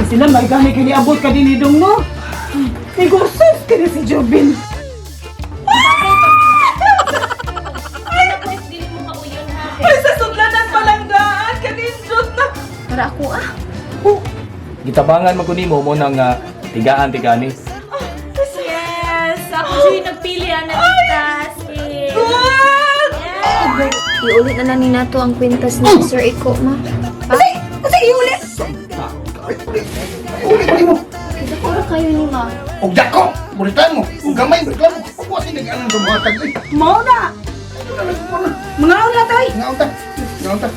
sila may gani kiniabot ka din idong no. Negosyo ka na si Jobin. Ay, sa sudlanan palang daan, kanindot na. Para ako Gitabangan magkunimo mo ng tigaan tigani. Yes! Ako siya yung nagpili na kwintas. Good! Yes! Iulit na lang ni nato ang kwintas ni Sir Iko, ma. Kasi iulit! Ulit mo. Kita ko na kayo ni ma. Og dako, buritan mo. Og gamay reklamo. Kuha sila ng dumatag. Mao na! Mga una tayo! Ngaon ta. Ngaon ta.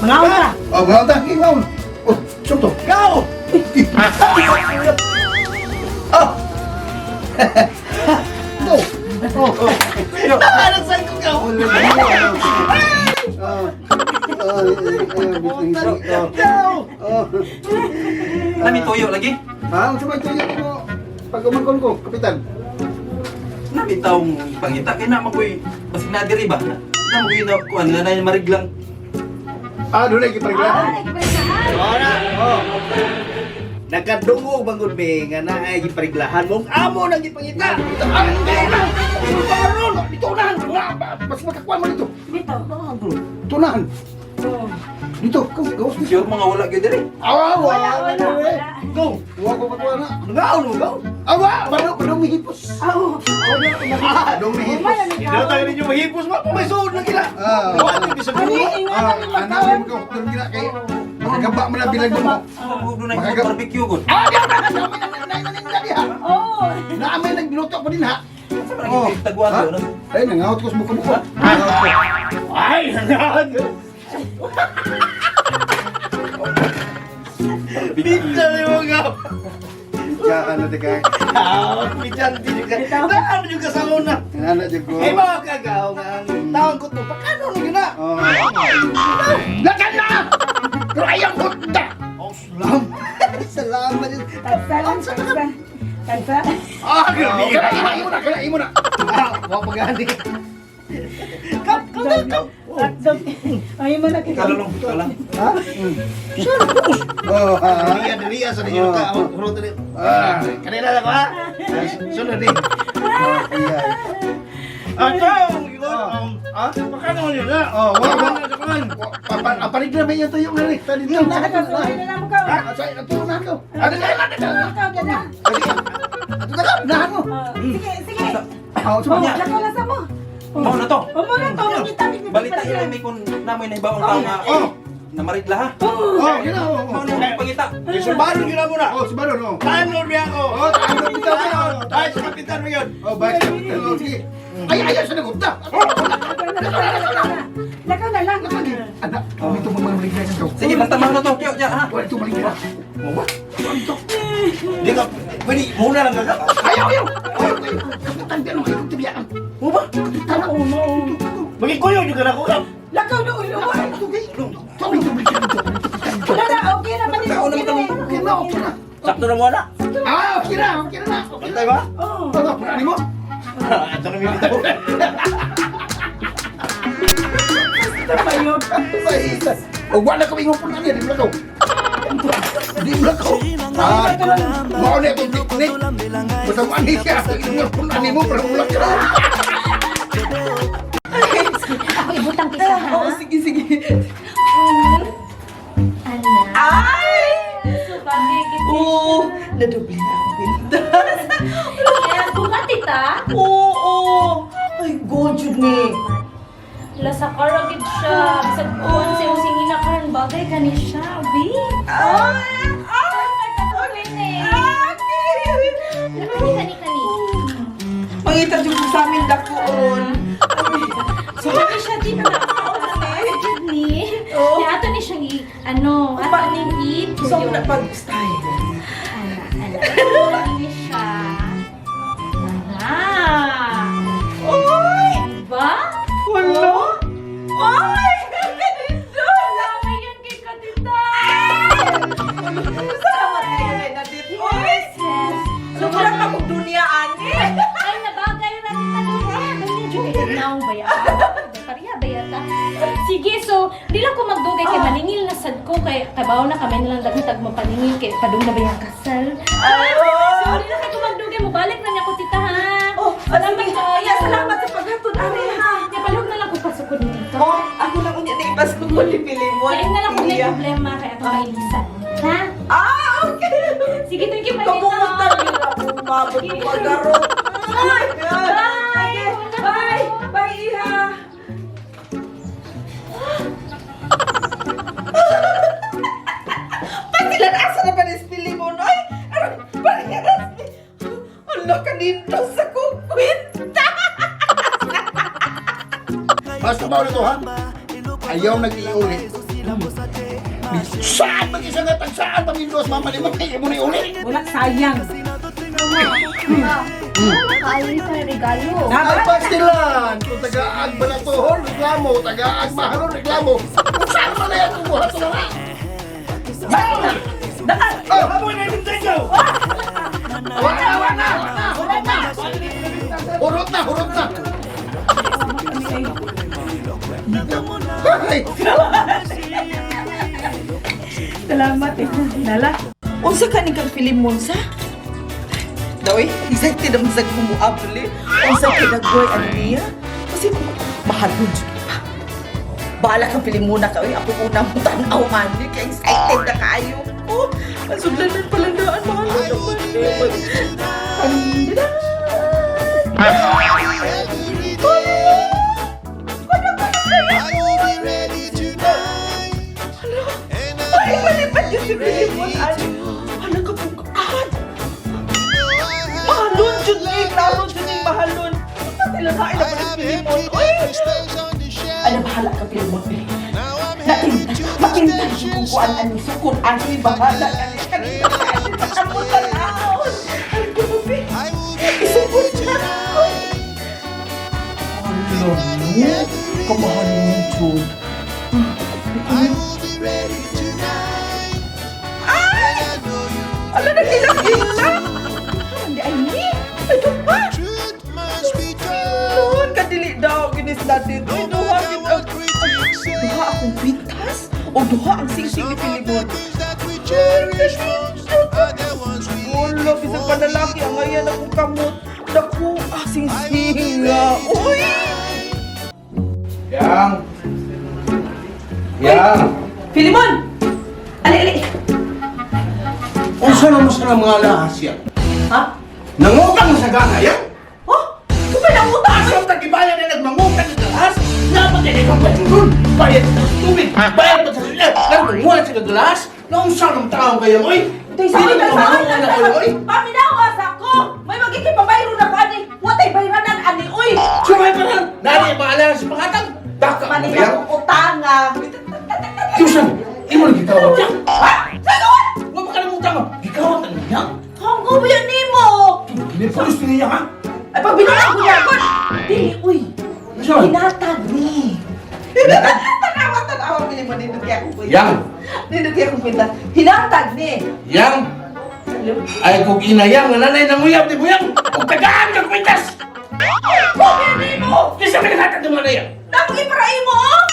Mga una! Oh, ngaon ta. Ngaon. Oh, suto. Gao. Oh. Go. Oh. Ano sa ko gao? Nami toyo lagi. Ah, coba itu ko. Pagumangkon ko, kapitan. Nami taong pangita kay na makoy basig na diri ba. Na makoy na kuan na mariglang. Ah, dulu lagi pergilah. Ora, oh. Nagkadungog bangod be nga naay gipariglahan mong amo nang gipangita. Dito unahan. Mas makakuan mo dito. Dito. Tunahan. Dito, kau Sure mga wala gyud diri. wala. Go. Wa ko patuan na. Ngaon mo gaw? Awa, baru mihipos. Oo. Dong mihipos. Hindi tayo ninyo mahipos mo. May suod na kila. Ano yung bisa Ano mo? yung ingatan ni Ano Magkawan? mo ko? Dong gila kay. Makagaba mo na bilag mo. Huwag na Makagab- barbecue gud. Oo. Naamay nagluto pa din ha. Sa mga tagwan yo. Ay, nangaot ko sa buko-buko. Ay, ngaon. Pizza ni mo gaw. Diyan na tigay. Pizza juga. Daan juga sa una. Anak je ko. Eh mga kagaw nga ang taon ko to. Pakano na yun na? Oh. Lakan na! Pero ayaw ko da! Oh, salam. Salamat. Salam sa kansa. Ah, grabe. Kalain mo na. Ah, wag pagani. Kap. Hotdog. Ay mo na kita. Kalulong kalang. Ha? Oh, ha? Diliya sa ninyo ka. Hurot ni. Ah, Kanina na ba? Sunod ni. iya. Atong, pakano yun na? Oh, wag mo. Pakano na kaman? Panig na ba yung tuyo nga rin? Tadi Yung na. nakakasuhay na naman ka. Ah, say, ato na ako. Ano na? Ikaw, ganyan. Ato na ka. Nahan mo. Sige, sige. Ah, Oh, sumanya. lakaw na sa mo. Mao na to. Mo na to, magkita Balita yun may kun namoy na ibawang tao nga. Oh. Na marigla ha. Oh, yun na. Mao na pangita. Subaru yun na muna. Oh, si Baron, oh. Time Lord niya ako. Oh, tayo na bitaw na. Tayo sa kapitan mo yun. Oh, baik. Oh, sige. Ay, ayaw sa nagupta. Lakaw na lang. Anak, kami ito mamamalig na ito. Sige, basta mao na to. Tiyo, tiyo ha. Wala ito malig na. Oh, what? Ito. Di ka, pwede, muna lang ka. Ayaw, ayaw. Kapitan, di ano kayo tibiyaan. Mo ba? Kapitan ako. Magikuyo juga na ko. Lakaw na ulo. Kami ito malig na ito. Wala na, okay naman ito. Okay na eh. Okay na, okay na. Sakto na mo na. Ah, okay na, okay na. Pantay ba? Oo. Ano, pulani mo? Ito na minita ko. O, wala kami yung pulani, di mo na Di mo na Ah, mau na itong piknik. Basta mani siya. Yung pulani mo, parang ulang ka. Ako ibutang kita, ha? Oo, sige, sige. Anak. Ay! Subagay kita. Oo, nadubli na ang pintas. Yes, bumati ta. Oo! Ay, godjud ni. Lasa karagid siya. Bisag buwan sa iyong singina karon bagay ka ni siya. Bi. Ay! Kani. Mangita dyan sa amin dakoon. So, kami siya din na ni. Oo. Kaya ato ni siya ano, ato ni eat. So, na pag-style. Anak. Ini siya. Ah. Oy! Diba? Wala! Ay! Lamay yan kay Katita. Salamat kayo kay Nadit. Oy! Yes. Sobrang akong dunia, ani. Ay, nabagay na rin na doon. Ay, medyo kay Tinaw ba yan? Pariya ba yata? Sige, so, di lang ko magdugay kay maningil na sad ko kay kabaw na kami nilang dagmitag mapaningil kay padung na ba yung kasal. So di na kay ko magdugay mo balik na niya ko tita ha. Oh, salamat Iya, salamat sa paghatod ari ha. Ya palihog na lang ko pasukod ni dito. Oh, ako na kunya na ibas ko mo lipili mo. Kaya na lang kung may problema kay ato mailisan. Ha? Ah, okay. Sige, thank you, Kapunta din ako mabot ko magaro. Ay, bye. Bye. Bye, Iha. Patilan asa na pa ni mo, no? Ay, ano, parehas ni. Ano ka dito sa kukwenta? Basta ba ulit ha? Ayaw nag-iuli. Saan mag-isa nga tagsaan pamindos mamalimot kayo mo ni uli? Wala, sayang. Ay, sa regalo. Ay, pastilan! Kung taga-ag balatuhol, reklamo. Taga-ag mahalon, reklamo. Kung saan mo na yan kumuha ito na? Oh! Amoy na yung tanyo! Wala na! Hurot na! Ay! Salamat eh. Nala. Unsa ka ni kang Filimon sa? Dawi, excited ang sa kumuabli. Unsa kinagoy ano niya? Kasi mahalon jud pa. Bahala kang Filimon na ka. Uy, ako una mo tanaw man. Kaya excited na kayo. Oh, ang sudlanan palandaan. Mahalon naman. Anda! Ay, malipat yung si Filimon. Ano ka po kaan? Mahalon, Junig! Lalo, Junig, mahalon! Sila na ilang ng Filimon. Uy! Ano, bahala ka, Filimon. Makintan yung kukuan ani sukun ani bahala ka ni kanina ka mo tanaw. Ay, kumabi. Isukun na. Mahalon mo. Kamahalon mo, Jud. Ala na gila-gila! Hindi ay ni! Ito pa! Noon, kadili daw, ginis natin. Ay, duha akong pintas? O duha ang sing-sing ni Filimon? Wala, bisag pa lalaki ang ngayon akong kamot. Naku, sing-sing nga. Uy! Yang! Filimon! Ali! Unsa na mo sa mga lahas yan? Ha? Nangutang sa gana yan? Oh? Kung may nanguta Asam tagibayan na nagmangutang sa lahas? Dapat yan ikaw patulun! Bayad sa tubig! Bayad pa sa sila! Nagmumuhan sa kagalas? Naunsa ng tao kayo, oy? Ito'y sa akin Sino na na kayo, oy? Paminawas ako! May magkikipabayro na ko, ani! Watay bayranan, ani! Uy! Sumay pa lang! Nari, maaala sa pangatang! Baka mo Maning yan! akong utanga! Susan! Imo na gitawag yan! Ha? Sagot! Huwag ka nang utang! Gikawat ang yan! Hanggaw ba yan nimo? Pinipulis niya ha? Ay, pagbinulan ko niya ako! Dili, uy! Saan? Hinatag ni! Tanawa, Filimon, nindot kaya akong kwenta. Yang! Nindot kaya akong kwenta. Hinatag ni! Yang! Ay kung inayang nga nanay ng uyab di buyang! Kung tagaan kang kwintas! Bakit nimo? Kisa may nakatag ng manay! Nakugi para imo, oh!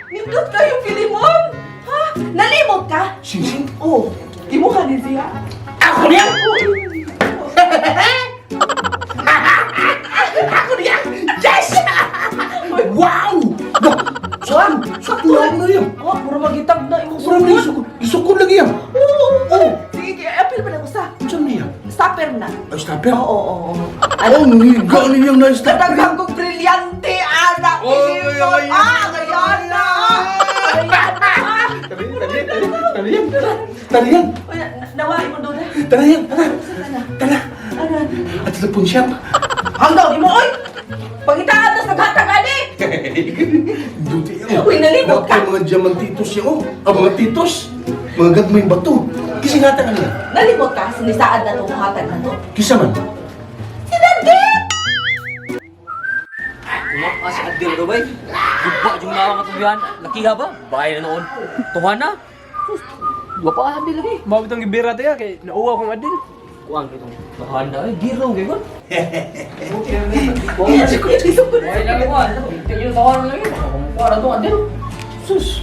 Nindot kayo, Filimon! Ha? Nalimot ka? Sing-sing! Oo. Di mo ka din siya? Ako niyan! Ako niyan! Yes! Wow! Saan? Saan na yan? Oh, puro magitag na imong Parang sukod. isukod lagi yan! Oo. Oo! Sige, apil pa na ko sa. Saan na yan? Stopper na. Ay, stopper? Oo. Ang higa niyang na-stopper! Kadagang kong brilyante, anak! Oy, Filimon. oy, oy. Ngayon na! Tarihan! Uy, nawain mo doon, eh. Tarihan! Tara! Ano? At telepon siya. Hanggaw, di mo, oy! Pagitaan na sa gatang, ani! Duti yan. Uy, nalimot ka. Mga diamantitos siya, oh. Mga titos. Mga gagmay bato. Kasi nga ka niya. Nalimot ka, sinisaan na itong hatag na to. Kisa man. Sinandit! Kumak si Adil do bay. Gugba jung nawa nga tubihan. Nakiha ba? Bahay na noon. Tuhan na. Gwa pa Adil lagi. Mao bitong gibira tayo kay nauwa kong adil. Kuang kitong tuhan na. Giro gay kon. Isukod. Bahay na kuan. Kayo tuhan na lagi. Kumukha na to Adil. Sus!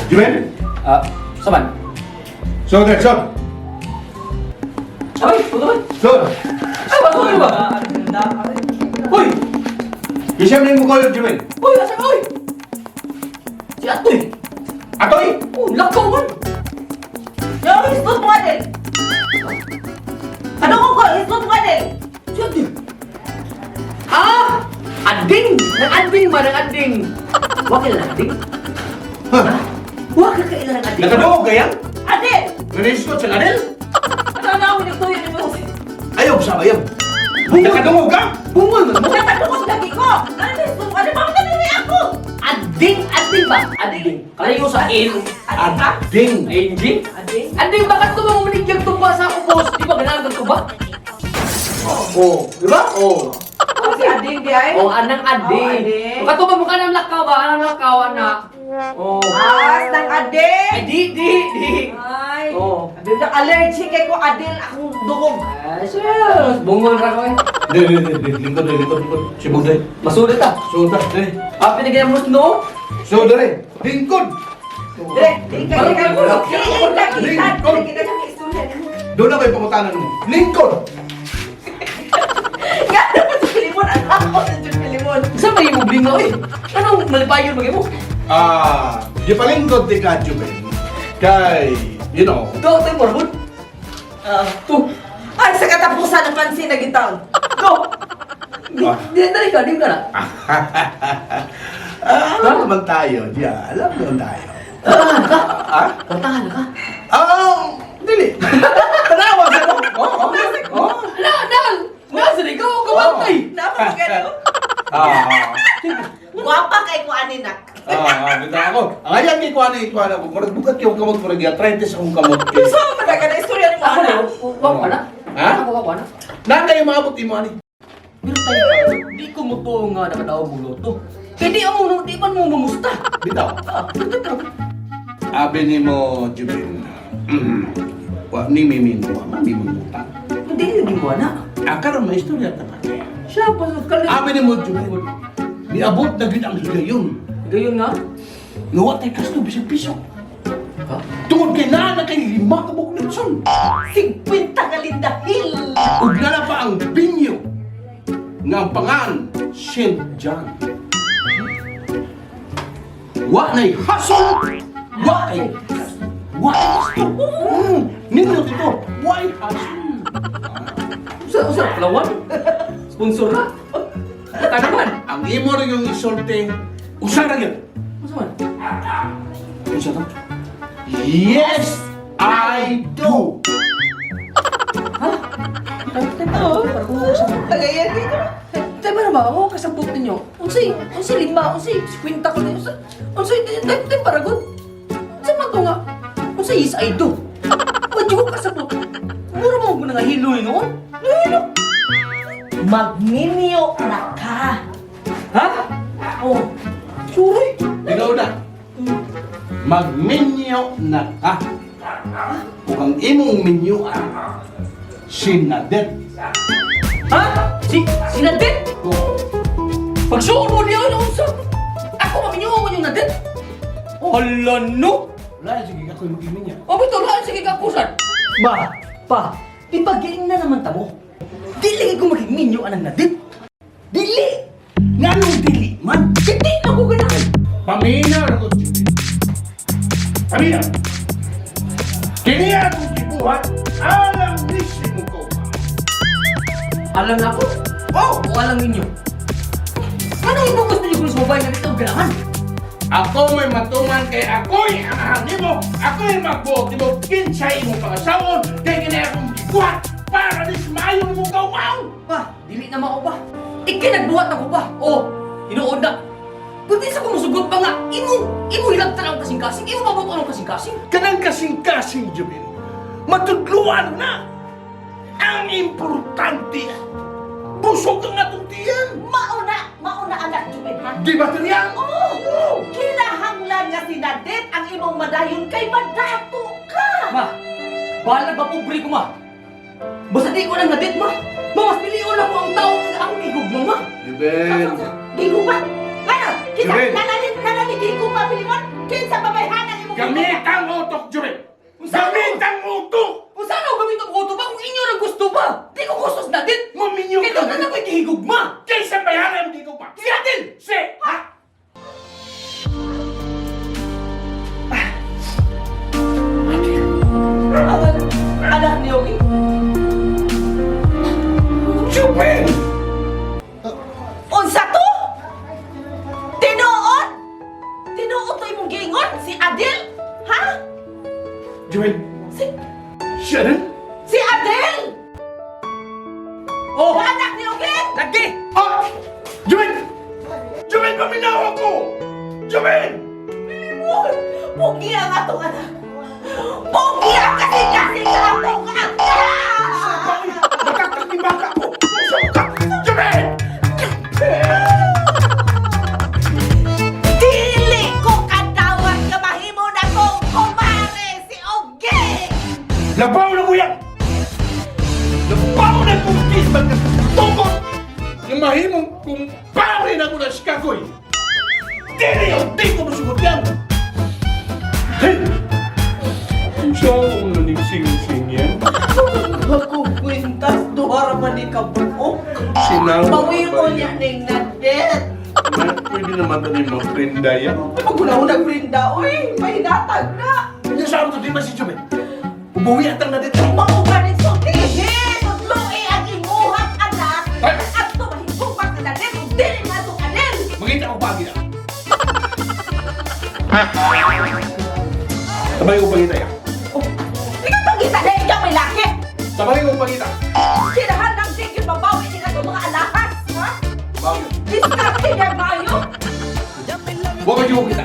Juben, Saman? so next up. Ay, pagkaman. So, Ay, pagkaman ba? Hoy! bisa mo ko yung Juben. Hoy, asa ka, hoy? Si Atoy. Atoy! Oh, lakaw man. Yo, istot mo din. Ano ko, istot mo din. Si Atoy. Ah! Ading! Nag-ading ba? Nag-ading. Wakil na ading? Ha? Wakil ka ilan ng ading? Nakadungog kaya? Adin! Nanisgot sa kanil? Ano yung tuyo ni mo? Ayaw sa ayaw. Nakadungog ka? Bungal man mo. Nagtatlo ko sa gabi ko. Ano yung istot mo? Ano ba ang tanong ako? Ading! Ading ba? Ading. Kalayo sa in. Adin ka? Ding! Ading? Adin? Ading, bakit ko mga manigyag tumba sa ako, boss? Di ba ganagan ko ba? Oo. Di ba? Oo. Oh, si Adin di ay? Oh, anang ading. ading. Katuma mo ka ng lakaw ba? Anang lakaw, anak. Oh. As ng Adin! Ay, di. Ay! Oh. Abim na allergic kay ko Adin akong dugog. Ay, sus. Bungol ka ko eh. Lingkod. Si Buday. Masulit ah. Suda, dali. Ah, pinagyan mo no? So, dali. Lingkod. Dire, di ka kita mo. Lingkod. Kita sa istorya mo. Doon na kayo pangutanan mo. Lingkod. Nga naman sa Pilimon, ang ako sa Pilimon. Saan ba yung mubling mo eh? Anong malipayon bagay mo? Di palingkod di ka, Juben. Kay, you know. Ito, tayo mo, Ramon. Ito. Ay, sa katapusan ng pansin na gitaon. Go! Dali ka na. Alam naman tayo, diyan. Alam naman tayo. Kantahan ka? Ah? Kantahan ka? Dili. Tanawa sa mo. Oo. Nasa ikaw ang kamantay. Napakagano. Guwapa kay ko aninak. Dito ako. Ang ayan kay kuha na ako. Murag bukat kayo kamot mo rin. Arthritis akong kamot. So, madaga na istorya ni mo. Ako na. Wag ka na. Ha? Ako wag ka na. Naan kayo maabot imo ani? Pero tayo, di ko mo to nga nakadaog mo loto. Kaya di man mo mamusta. Bitaw. Abi ni mo, Juben. Wa ni mimin mo, mami mo utang. Hindi naging mo na. Akaron may istorya ta pa. Siya pa sa kalit. Abi ni mo, Juben. Niabot na gid ang higayon. Gayon nga. Nawa tay kasto bisag piso. Ha? Tungod kay na kay 5 ka buklitson. 50 ka lindahil. Ug na pa ang binyo nga ang pangan St. John. Wa na'y hasol. Wa ay gusto. Nindot ito. Wa ay hasol. Usa, palawan. Sponsor na. Ka naman. Ang imo rin yung isolte, usa na yun. Usa man. Usa na? Yes, I do. Tagayan dito. Tayo ba na ba? Ako kasabot ninyo. Unsay lima, unsay kwenta ko ninyo. Unsay tayo paragon. Unsay man to nga. Unsay is I do. Wadyo ko kasabot. Mura mo ko nga hilo noon. Hilo. Magninyo na ka. Ha? Oh. Sorry. Ikaw na. Magminyo na ka. Kung ang imong minyuan, sinadet. Ha? Sinadit? ko. Pagsuon mo niya ano unsa? Ako maminyo mo yung nadit. Hala no. Wala, sige ako'y magiminya. O bito lahat sige kapusan. Pa, ipagaling na naman tamo. Dili ko magigminyo anang nadit. Dili. Nganong dili man? Hindi na ko ganahan. Paminaw na ko, Judy. Paminaw. Kini akong gibuhat, alam mismo ko. Alam na ako. Oh! O alam ninyo. Ano yung gusto niyo kung sumabay na dito ganahan? Ako may matuman kay ako'y anahan mo. Ako'y magbuot mo kinsay mo pangasawon. Kaya kini akong gibuhat para di sumayo mo gawaw. Pa, dili na mao pa. Ikinagbuhat ako pa. O, hinuod na. Kundi sa kumusugot pa nga, imo hilagtan ang kasing-kasing, imo mabuto ang kasing-kasing. Kanang kasing-kasing, Jubin. Matudluan na. Ang importante, busog ang atong tiyan. Mauna anak Jubin ha. Di ba ito Oh, kinahanglan nga sinadit ang imong madayon kay madato ka. Ma, balag ba pobre ko, ma? Basta di ko nang nadit, ma. Mas piliyon ako ang tao ang igog mo, ma. Jubin. Di ko ba? Ano? Kita Jubin. nananit gigo pa pilimon? Kinsa babayhan ang Gamit ang utok, Jumel! Gamit ang utok! Kung saan ako gamit ang auto ba? Kung inyo na gusto ba? Di ko gustos na din! Maminyo Ito na na ko'y gihigugma! Kaysa bayaran dito pa! Si Adel! Si! Ha? Anak ni Ogi. Jumel! Unsa to? Tinuod? Tinuod to imong giingon? Si Adel? Ha? Jumel! Si, Siya rin? si Adel? Oh! Anak ni Ogi? Lagi! Ah! Jumel! Jumel, paminawa ko! Jumel! Limon! Pugi ang atong anak. Pugi ang kasing-kasing sa atong anak! Nakakakibaka ko! Puso ka! Jumel! Dili ko kadawat ka mahimo na kong kumare si Ogi! Labaw na mo yan! Labaw na kong kisban ka tukot! Yung mahimong kung pare na ko na Chicago'y! Dili yung di ko masugot yan! Hey! Siya ang naning-sing-sing yan. Ako kwintas, duhara man ni kabuok. Sinang... Pawiro niya ning nadet. Pwede naman tayo mag-prinda yan. Pag-unahon nagrinda, uy, may hinatag na. Hindi sa amin ito, di ba si Jumel? Ubuwi at ang nadito. Maugaling so tihi, tudloy ang imuhat anak. At tumahigupat ka na din, kung dili nga itong anel. Magkita ko pagi na. Sabay ko pagita yan. Ikaw pagkita na ikaw may laki. Sabay ko pagita. Sinahan ng sige babawi nila itong mga alahas, ha? Bakit? Diskarte niya bayo. Huwag ka kita.